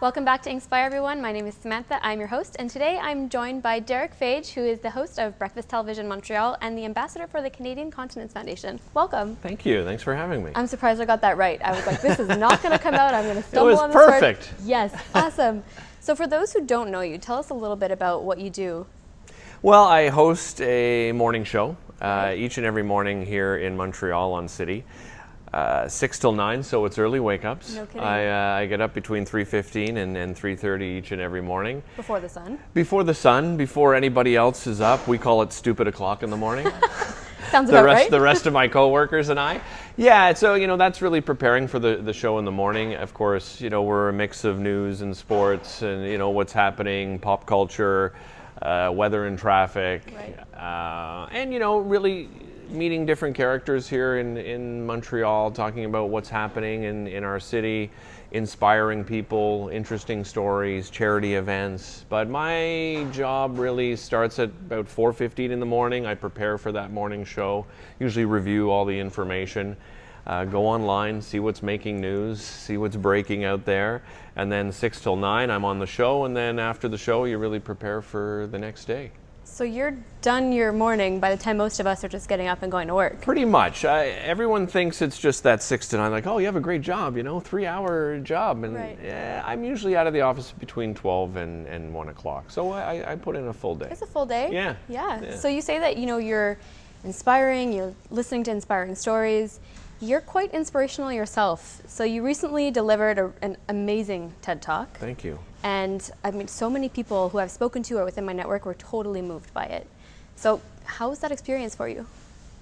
Welcome back to Inspire, everyone. My name is Samantha. I'm your host, and today I'm joined by Derick Fage, who is the host of Breakfast Television Montreal and the ambassador for the Canadian Continence Foundation. Welcome. Thank you. Thanks for having me. I'm surprised I got that right. I was like, this is not going to come out. I'm going to stumble on this word. It was perfect. Yes, awesome. So for those who don't know you, tell us a little bit about what you do. Well, I host a morning show each and every morning here in Montreal on City. 6 till 9, so it's early wake-ups. No kidding. I get up between 3:15 and 3:30 each and every morning. Before the sun? Before the sun, before anybody else is up. We call it stupid o'clock in the morning. Sounds about right. The rest of my coworkers and I. Yeah, so that's really preparing for the show in the morning. Of course, we're a mix of news and sports and what's happening, pop culture, weather and traffic, right. And really meeting different characters here in Montreal, talking about what's happening in our city, inspiring people, interesting stories, charity events. But my job really starts at about 4:15 in the morning. I prepare for that morning show, usually review all the information, go online, see what's making news, see what's breaking out there, and then 6 till 9 I'm on the show, and then after the show you really prepare for the next day. So you're done your morning by the time most of us are just getting up and going to work. Pretty much. Everyone thinks it's just that 6 to 9, like, oh, you have a great job, 3-hour job. And right. I'm usually out of the office between 12 and 1 o'clock. So I put in a full day. It's a full day? Yeah. So you say that, you're inspiring, you're listening to inspiring stories. You're quite inspirational yourself. So you recently delivered an amazing TED Talk. Thank you. And so many people who I've spoken to or within my network were totally moved by it. So how was that experience for you?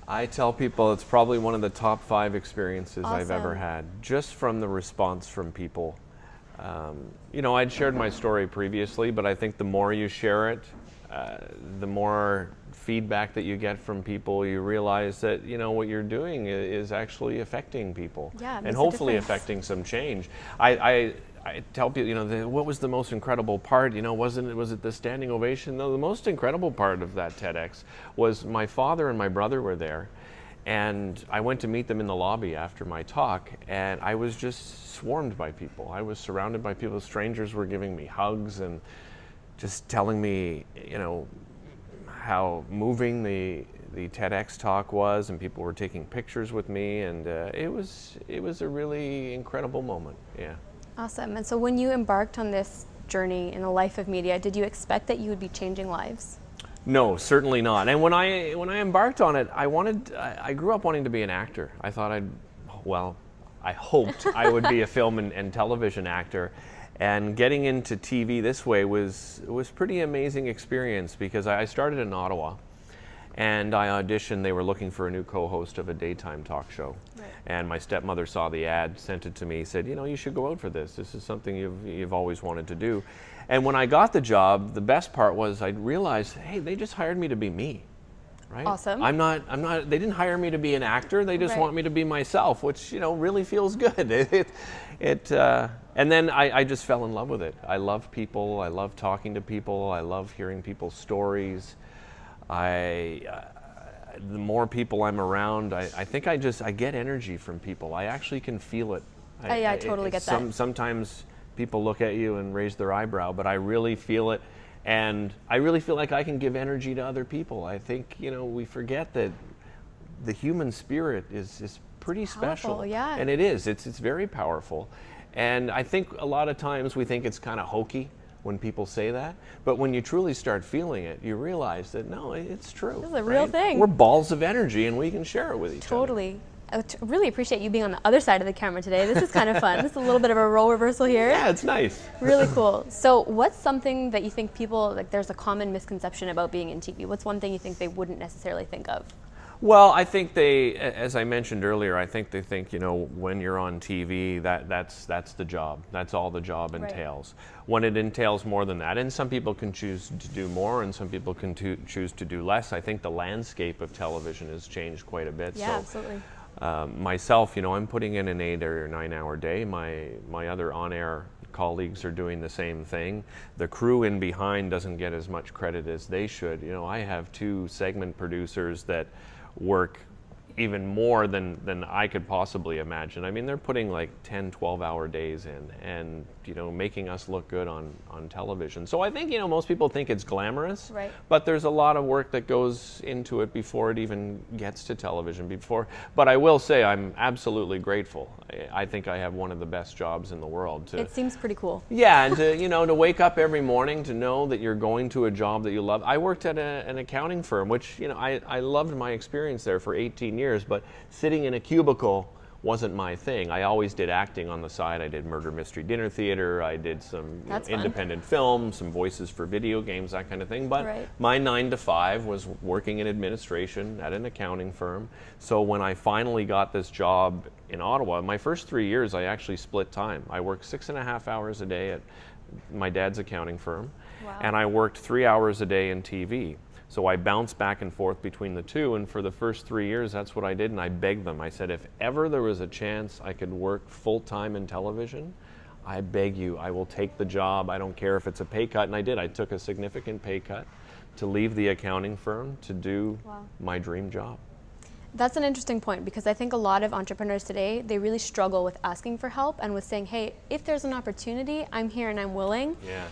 I tell people it's probably one of the top 5 experiences Awesome. I've ever had, just from the response from people. I'd shared my story previously, but I think the more you share it, the more feedback that you get from people, you realize that what you're doing is actually affecting people, and hopefully affecting some change. I tell people, what was the most incredible part? Was it the standing ovation? No, the most incredible part of that TEDx was my father and my brother were there, and I went to meet them in the lobby after my talk, and I was just swarmed by people. I was surrounded by people. Strangers were giving me hugs and just telling me, how moving the TEDx talk was, and people were taking pictures with me, and it was a really incredible moment. Yeah. Awesome. And so when you embarked on this journey in the life of media, did you expect that you would be changing lives? No, certainly not. And when I embarked on it, I grew up wanting to be an actor. I thought I hoped I would be a film and television actor. And getting into TV this way was pretty amazing experience, because I started in Ottawa, and I auditioned. They were looking for a new co-host of a daytime talk show. Right. And my stepmother saw the ad, sent it to me, said, you should go out for this. This is something you've always wanted to do. And when I got the job, the best part was I realized, hey, they just hired me to be me. Right? Awesome. I'm not, they didn't hire me to be an actor. They just right. want me to be myself, which, really feels good. And then I just fell in love with it. I love people. I love talking to people. I love hearing people's stories. The more people I'm around, I think I get energy from people. I actually can feel it. I totally get that. Sometimes people look at you and raise their eyebrow, but I really feel it. And I really feel like I can give energy to other people. I think, we forget that the human spirit is pretty special. Yeah. And it is. It's very powerful. And I think a lot of times we think it's kind of hokey when people say that. But when you truly start feeling it, you realize that, no, it's true. This is a real thing. We're balls of energy, and we can share it with each other. Totally. I really appreciate you being on the other side of the camera today. This is kind of fun. This is a little bit of a role reversal here. Yeah, it's nice. Really cool. So what's something that you think people, there's a common misconception about being in TV? What's one thing you think they wouldn't necessarily think of? Well, I think as I mentioned earlier, I think they think, when you're on TV, that's the job. That's all the job entails. Right. When it entails more than that, and some people can choose to do more, and some people can choose to do less. I think the landscape of television has changed quite a bit. Yeah, absolutely. Myself, I'm putting in an 8 or 9 hour day. My other on-air colleagues are doing the same thing. The crew in behind doesn't get as much credit as they should. I have 2 segment producers that work even more than I could possibly imagine. I mean, they're putting like 10, 12-hour days in and, you know, making us look good on television. So I think, you know, most people think it's glamorous, Right. but there's a lot of work that goes into it before it even gets to television. But I will say I'm absolutely grateful. I think I have one of the best jobs in the world. It seems pretty cool. Yeah, and to, you know, to wake up every morning to know that you're going to a job that you love. I worked at an accounting firm, which, you know, I loved my experience there for 18 years, but sitting in a cubicle wasn't my thing. I always did acting on the side. I did murder mystery dinner theater. I did some independent film, some voices for video games, that kind of thing. But Right. my 9 to 5 was working in administration at an accounting firm. So when I finally got this job in Ottawa, my first 3 years I actually split time. I worked 6.5 hours a day at my dad's accounting firm, Wow. and I worked 3 hours a day in TV. So I bounced back and forth between the two, and for the first 3 years, that's what I did, and I begged them. I said, if ever there was a chance I could work full-time in television, I beg you, I will take the job. I don't care if it's a pay cut, and I did. I took a significant pay cut to leave the accounting firm to do Wow. my dream job. That's an interesting point, because I think a lot of entrepreneurs today, they really struggle with asking for help and with saying, hey, if there's an opportunity, I'm here and I'm willing. Yeah.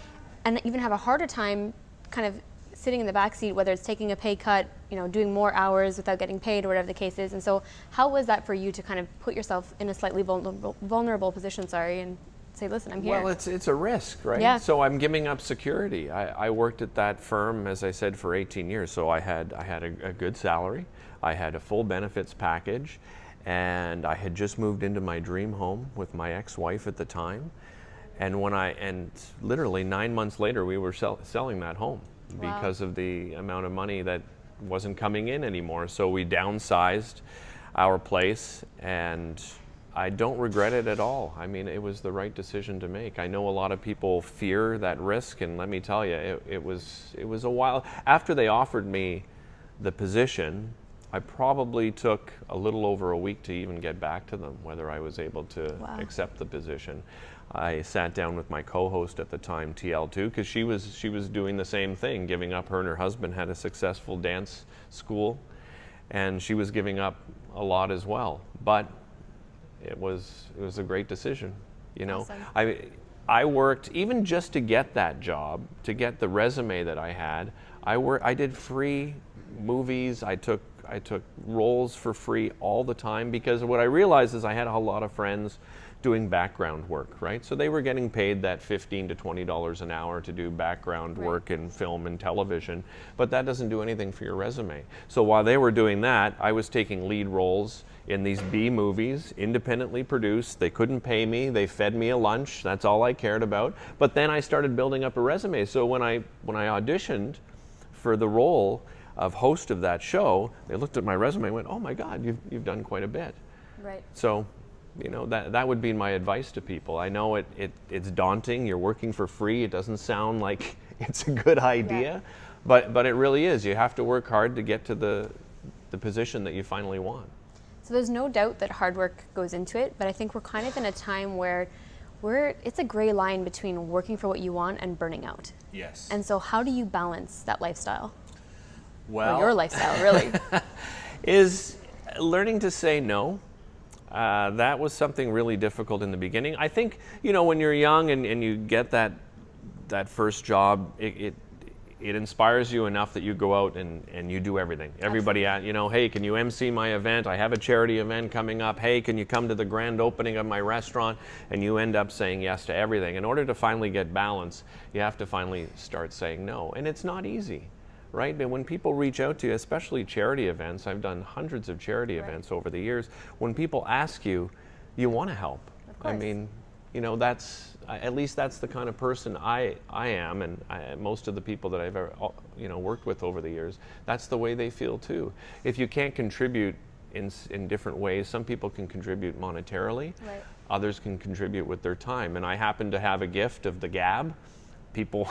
And even have a harder time kind of sitting in the backseat, whether it's taking a pay cut, you know, doing more hours without getting paid or whatever the case is. And so how was that for you to kind of put yourself in a slightly vulnerable position, and say, listen, I'm here? Well, it's a risk, right? Yeah. So I'm giving up security. I worked at that firm, as I said, for 18 years. So I had a good salary. I had a full benefits package, and I had just moved into my dream home with my ex-wife at the time. And literally 9 months later, we were selling that home. Wow. Because of the amount of money that wasn't coming in anymore. So we downsized our place, and I don't regret it at all. I mean, it was the right decision to make. I know a lot of people fear that risk, and let me tell you, it was a while. After they offered me the position, I probably took a little over a week to even get back to them, whether I was able to Wow. accept the position. I sat down with my co-host at the time, TL2, because she was doing the same thing, giving up. Her and her husband had a successful dance school, and she was giving up a lot as well. But it was a great decision, you know. Awesome. I worked even just to get that job, to get the resume that I had. I did free movies. I took roles for free all the time, because what I realized is I had a lot of friends doing background work, right? So they were getting paid that $15 to $20 an hour to do background work in film and television, but that doesn't do anything for your resume. So while they were doing that, I was taking lead roles in these B movies, independently produced. They couldn't pay me. They fed me a lunch. That's all I cared about. But then I started building up a resume. So when I auditioned for the role of host of that show, they looked at my resume and went, oh my God, you've done quite a bit. Right. So, you know, that would be my advice to people. I know it's daunting. You're working for free. It doesn't sound like it's a good idea, but it really is. You have to work hard to get to the position that you finally want. So there's no doubt that hard work goes into it, but I think we're kind of in a time where it's a gray line between working for what you want and burning out. Yes. And so how do you balance that lifestyle? Well, or your lifestyle, really? Is learning to say no. That was something really difficult in the beginning. I think, you know, when you're young and you get that first job, it inspires you enough that you go out and you do everything. Everybody, you know, hey, can you MC my event? I have a charity event coming up. Hey, can you come to the grand opening of my restaurant? And you end up saying yes to everything. In order to finally get balance, you have to finally start saying no. And it's not easy, right? But when people reach out to you, especially charity events, I've done hundreds of charity events over the years. When people ask you, you want to help. I mean, you know, at least that's the kind of person I am, and most of the people that I've ever, you know, worked with over the years, that's the way they feel too. If you can't contribute in different ways, some people can contribute monetarily, others can contribute with their time, and I happen to have a gift of the gab. People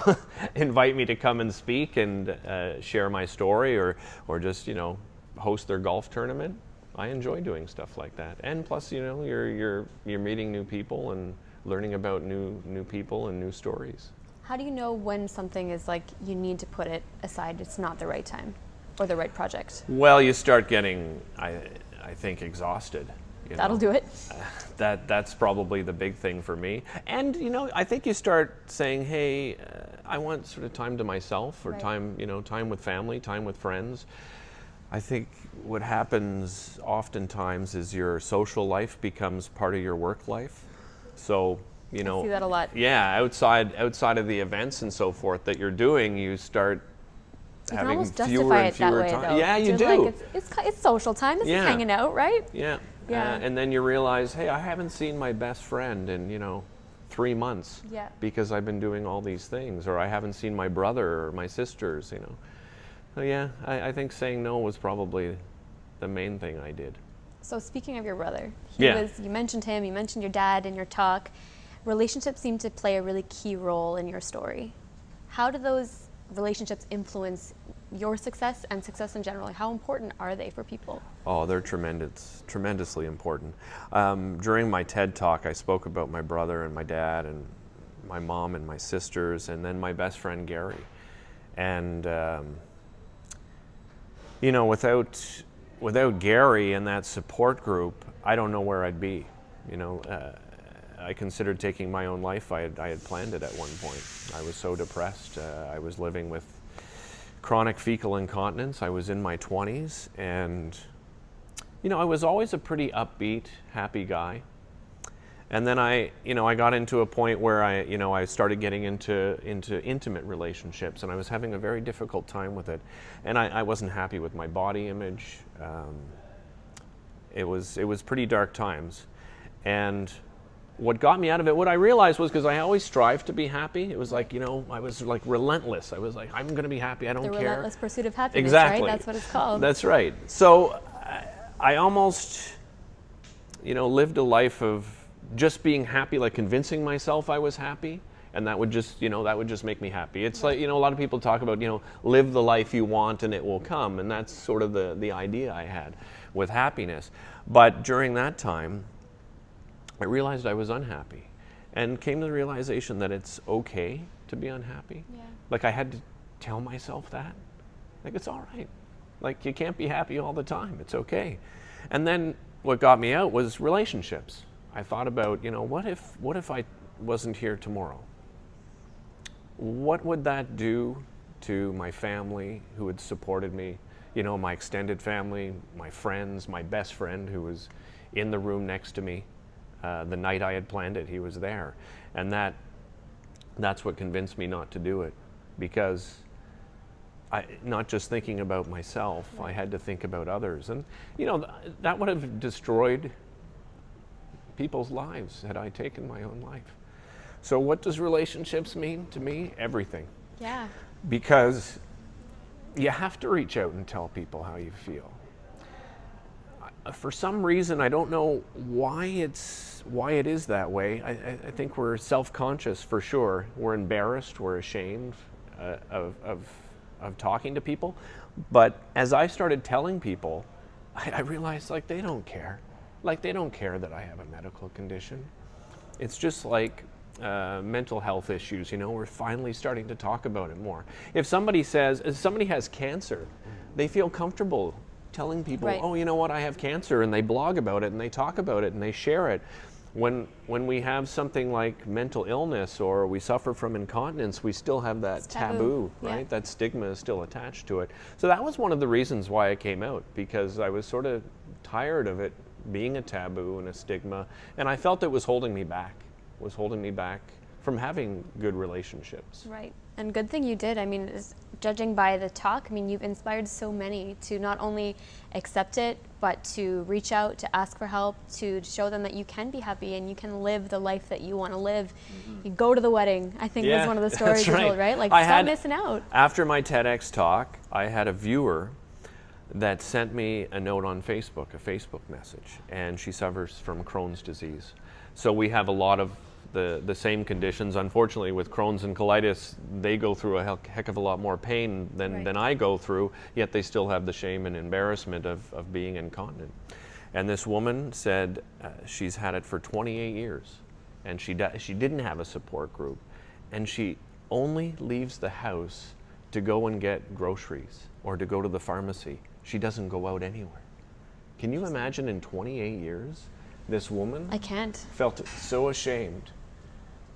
invite me to come and speak and share my story, or just, you know, host their golf tournament. I enjoy doing stuff like that, and plus, you know, you're meeting new people and learning about new people and new stories. How do you know when something is like you need to put it aside, it's not the right time or the right project? Well, you start getting, I I think, exhausted. That'll do it. That's probably the big thing for me. And I think you start saying, hey, I want sort of time to myself, or Right. time with family, time with friends. I think what happens oftentimes is your social life becomes part of your work life. So, I see that a lot. yeah, outside of the events and so forth that you're doing, you start You can having almost fewer justify and it that fewer way, time. though. Yeah, you You're do. like, it's social time. This Yeah. is hanging out, right? Yeah. Yeah. And then you realize, hey, I haven't seen my best friend in 3 months. Yeah. Because I've been doing all these things, or I haven't seen my brother or my sisters. So yeah, I think saying no was probably the main thing I did. So speaking of your brother, Yeah. you mentioned him, you mentioned your dad in your talk. Relationships seem to play a really key role in your story. How do those relationships influence your success and success in general? How important are they for people? Oh, they're tremendously important. During my TED Talk, I spoke about my brother and my dad and my mom and my sisters, and then my best friend, Gary. And, without Gary and that support group, I don't know where I'd be. I considered taking my own life. I had planned it at one point. I was so depressed. I was living with chronic fecal incontinence. I was in my 20s, and I was always a pretty upbeat, happy guy. And then I got into a point where I started getting into intimate relationships, and I was having a very difficult time with it. And I wasn't happy with my body image. It was pretty dark times. And what got me out of it, what I realized was, because I always strive to be happy. It was like, I was like relentless. I was like, I'm going to be happy. I don't care. The relentless pursuit of happiness, Exactly. right? That's what it's called. That's right. So I almost, lived a life of just being happy, like convincing myself I was happy, and that would just make me happy. It's like, a lot of people talk about, live the life you want and it will come, and that's sort of the idea I had with happiness. But during that time, I realized I was unhappy, and came to the realization that it's okay to be unhappy. Yeah. Like, I had to tell myself that. Like, it's all right. Like, you can't be happy all the time. It's okay. And then what got me out was relationships. I thought about, what if I wasn't here tomorrow? What would that do to my family who had supported me? My extended family, my friends, my best friend who was in the room next to me. The night I had planned it, he was there. And that's what convinced me not to do it, because not just thinking about myself, I had to think about others. And, that would have destroyed people's lives had I taken my own life. So what does relationships mean to me? Everything. Yeah. Because you have to reach out and tell people how you feel. For some reason, I don't know why it is that way. I think we're self-conscious for sure. We're embarrassed. We're ashamed of talking to people. But as I started telling people, I realized, like, they don't care. Like, they don't care that I have a medical condition. It's just like mental health issues. We're finally starting to talk about it more. If somebody has cancer, they feel comfortable telling people, right. Oh, you know what, I have cancer, and they blog about it, and they talk about it, and they share it. When we have something like mental illness, or we suffer from incontinence, we still have that taboo, right? Yeah. That stigma is still attached to it. So that was one of the reasons why I came out, because I was sort of tired of it being a taboo and a stigma, and I felt it was holding me back from having good relationships. Right. And good thing you did. I mean, judging by the talk, you've inspired so many to not only accept it, but to reach out, to ask for help, to show them that you can be happy and you can live the life that you want to live. Mm-hmm. You go to the wedding, I think was one of the stories you told, right? Like, stop missing out. After my TEDx talk, I had a viewer that sent me a note on Facebook, a Facebook message, and she suffers from Crohn's disease. So we have a lot of the same conditions. Unfortunately, with Crohn's and colitis, they go through a heck of a lot more pain than I go through, yet they still have the shame and embarrassment of being incontinent. And this woman said she's had it for 28 years, and she didn't have a support group, and she only leaves the house to go and get groceries or to go to the pharmacy. She doesn't go out anywhere. Can you imagine in 28 years, this woman I can't. felt so ashamed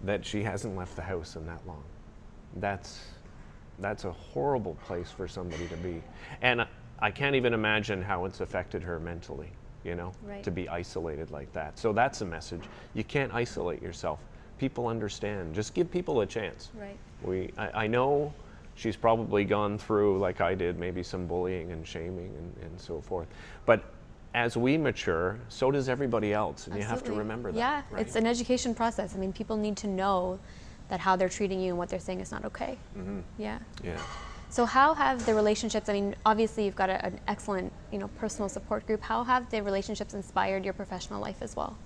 that she hasn't left the house in that long? That's a horrible place for somebody to be. And I can't even imagine how it's affected her mentally, you know, Right. to be isolated like that. So that's a message. You can't isolate yourself. People understand. Just give people a chance. Right. I know she's probably gone through, like I did, maybe some bullying and shaming and so forth. But as we mature, so does everybody else, and you have to Absolutely. remember that. Yeah, right? it's an education process. I mean, people need to know that how they're treating you and what they're saying is not okay. Mm-hmm. Yeah. Yeah. So how have the relationships, I mean, obviously you've got an excellent, personal support group. How have the relationships inspired your professional life as well?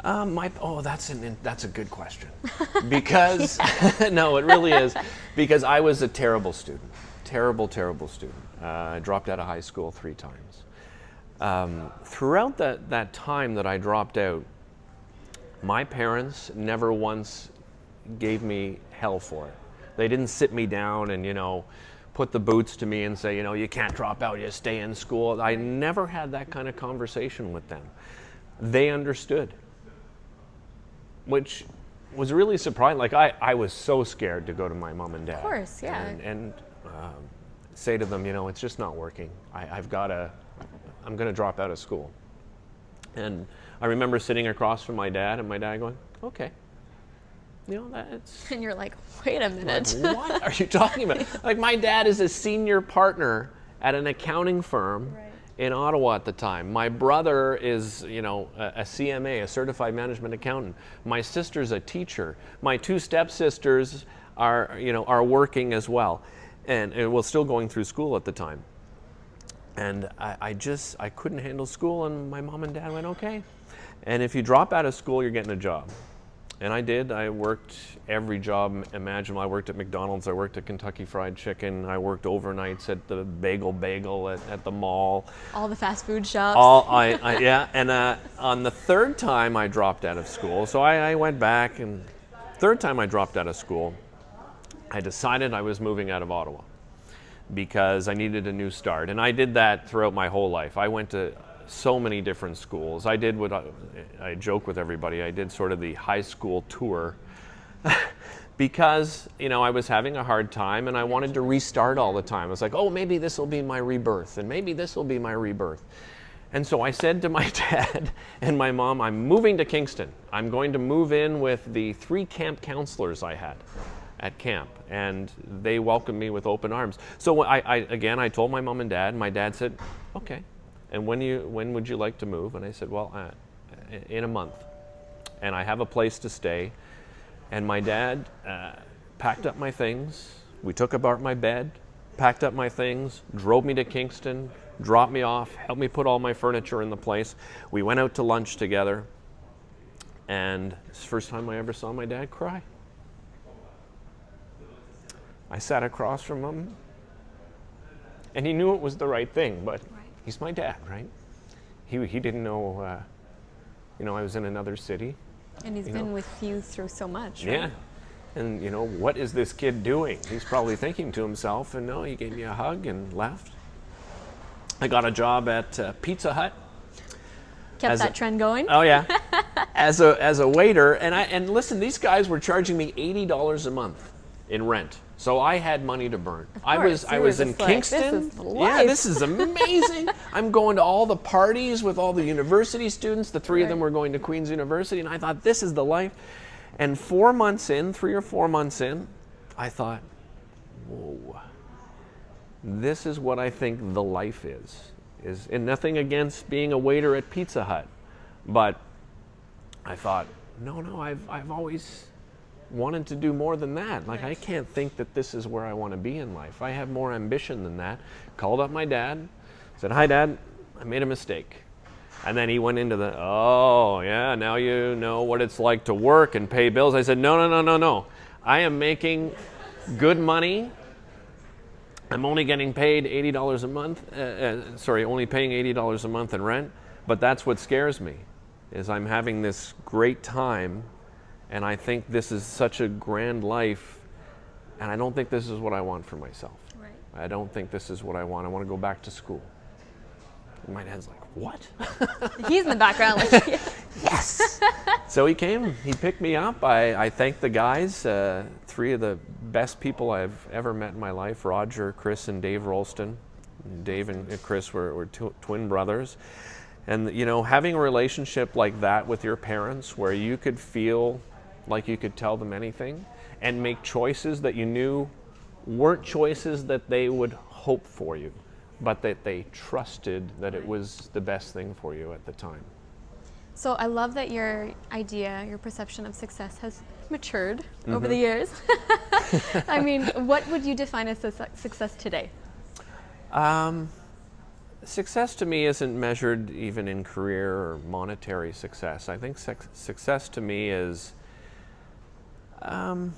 That's a good question. Because, no, it really is. Because I was a terrible student. Terrible student. I dropped out of high school 3 times. Throughout that time that I dropped out, my parents never once gave me hell for it. They didn't sit me down and, put the boots to me and say, you can't drop out, you stay in school. I never had that kind of conversation with them. They understood, which was really surprising. Like I was so scared to go to my mom and dad. Of course, yeah. And say to them, it's just not working. I'm going to drop out of school. And I remember sitting across from my dad and my dad going, okay. That's... And you're like, wait a minute. Like, what are you talking about? Like, my dad is a senior partner at an accounting firm Right. in Ottawa at the time. My brother is, a CMA, a certified management accountant. My sister's a teacher. My 2 stepsisters are working as well, and well, still going through school at the time. And I couldn't handle school, and my mom and dad went, okay. And if you drop out of school, you're getting a job. And I did. I worked every job imaginable. I worked at McDonald's. I worked at Kentucky Fried Chicken. I worked overnights at the Bagel at the mall. All the fast food shops. Yeah. And on the 3rd time I dropped out of school, so I went back, and 3rd time I dropped out of school, I decided I was moving out of Ottawa because I needed a new start. And I did that throughout my whole life. I went to so many different schools. I did what I joke with everybody. I did sort of the high school tour because, I was having a hard time and I wanted to restart all the time. I was like, oh, maybe this will be my rebirth, and maybe this will be my rebirth. And so I said to my dad and my mom, I'm moving to Kingston. I'm going to move in with the 3 camp counselors I had at camp, and they welcomed me with open arms. So I told my mom and dad, and my dad said, okay. And when would you like to move? And I said, well, in a month. And I have a place to stay. And my dad packed up my things. We took apart my bed, packed up my things, drove me to Kingston, dropped me off, helped me put all my furniture in the place. We went out to lunch together. And it's the first time I ever saw my dad cry. I sat across from him. And he knew it was the right thing, but he's my dad, right? He didn't know, I was in another city. And he's been with you through so much, right? Yeah. And, what is this kid doing? He's probably thinking to himself, and no, he gave me a hug and left. I got a job at Pizza Hut. Kept that trend going? Oh, yeah. as a waiter. And listen, these guys were charging me $80 a month in rent. So I had money to burn. I was in Kingston. This is amazing. I'm going to all the parties with all the university students. The 3 of them were going to Queen's University, and I thought, this is the life. And 3 or 4 months in, I thought, whoa, this is what I think the life is. And nothing against being a waiter at Pizza Hut, but I thought, no, I've always wanted to do more than that. Like, I can't think that this is where I want to be in life. I have more ambition than that. Called up my dad, said, hi, Dad, I made a mistake. And then he went into now you know what it's like to work and pay bills. I said, no. I am making good money. I'm only getting paid $80 a month. Only paying $80 a month in rent. But that's what scares me, is I'm having this great time. And I think this is such a grand life, and I don't think this is what I want for myself. Right. I don't think this is what I want. I want to go back to school. My dad's like, what? He's in the background like, Yes! So he came, he picked me up. I thanked the guys, 3 of the best people I've ever met in my life, Roger, Chris, and Dave Rolston. Dave and Chris were twin brothers. And you know, having a relationship like that with your parents where you could feel like you could tell them anything and make choices that you knew weren't choices that they would hope for you, but that they trusted that it was the best thing for you at the time. So I love that your idea, your perception of success has matured over the years. I mean, what would you define as success today? Success to me isn't measured even in career or monetary success. I think success to me is how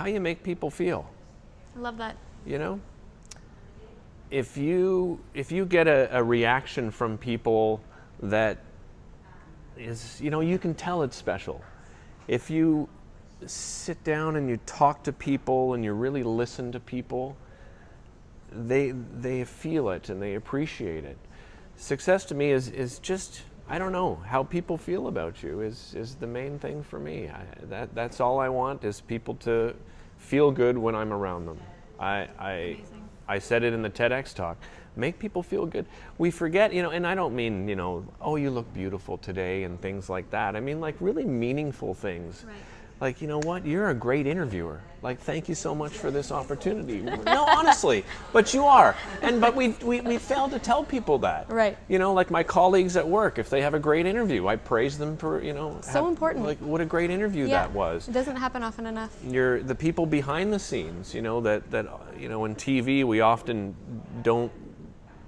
you make people feel. I love that. You know, if you get a reaction from people that is, you know, you can tell it's special. If you sit down and you talk to people and you really listen to people, they feel it and they appreciate it. Success to me is just, I don't know, how people feel about you is the main thing for me. That's all I want, is people to feel good when I'm around them. I said it in the TEDx talk. Make people feel good. We forget, you know, and I don't mean, you know, oh, you look beautiful today and things like that. I mean, like, really meaningful things. Right. Like, you know what, you're a great interviewer. Like, thank you so much for this opportunity. No, honestly, but you are. But we fail to tell people that. Right. You know, like my colleagues at work, if they have a great interview, I praise them for, you know. So important. Like, what a great interview that was. It doesn't happen often enough. You're the people behind the scenes, you know, that you know, in TV we often don't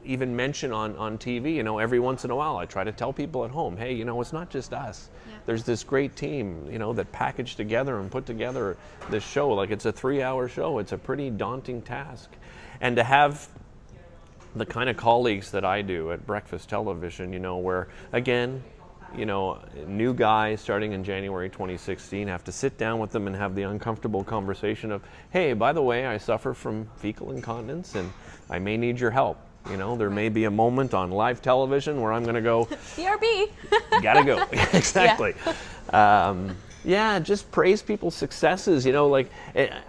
even mention on TV. You know, every once in a while I try to tell people at home, hey, you know, it's not just us. Yeah. There's this great team, you know, that packaged together and put together this show. Like, it's a 3-hour show. It's a pretty daunting task. And to have the kind of colleagues that I do at Breakfast Television, you know, where, again, you know, new guys starting in January 2016, have to sit down with them and have the uncomfortable conversation of, hey, by the way, I suffer from fecal incontinence and I may need your help. You know, there may be a moment on live television where I'm going to go, BRB. gotta go. Exactly. Yeah, just praise people's successes. You know, like,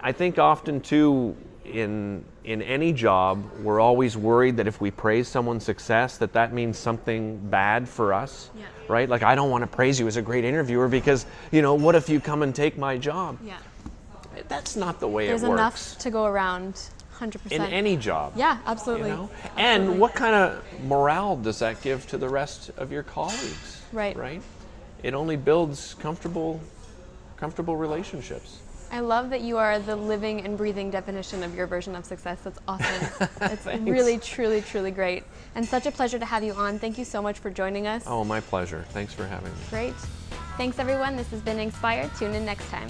I think often too, in any job, we're always worried that if we praise someone's success, that means something bad for us. Yeah. Right? Like, I don't want to praise you as a great interviewer because, you know, what if you come and take my job? Yeah. That's not the way There's it works. enough to go around. 100%. In any job. Yeah, absolutely. You know? Absolutely. And what kind of morale does that give to the rest of your colleagues? Right. Right? It only builds comfortable relationships. I love that you are the living and breathing definition of your version of success. That's awesome. It's Thanks. really, truly, truly great. And such a pleasure to have you on. Thank you so much for joining us. Oh, my pleasure. Thanks for having me. Great. Thanks, everyone. This has been Inspired. Tune in next time.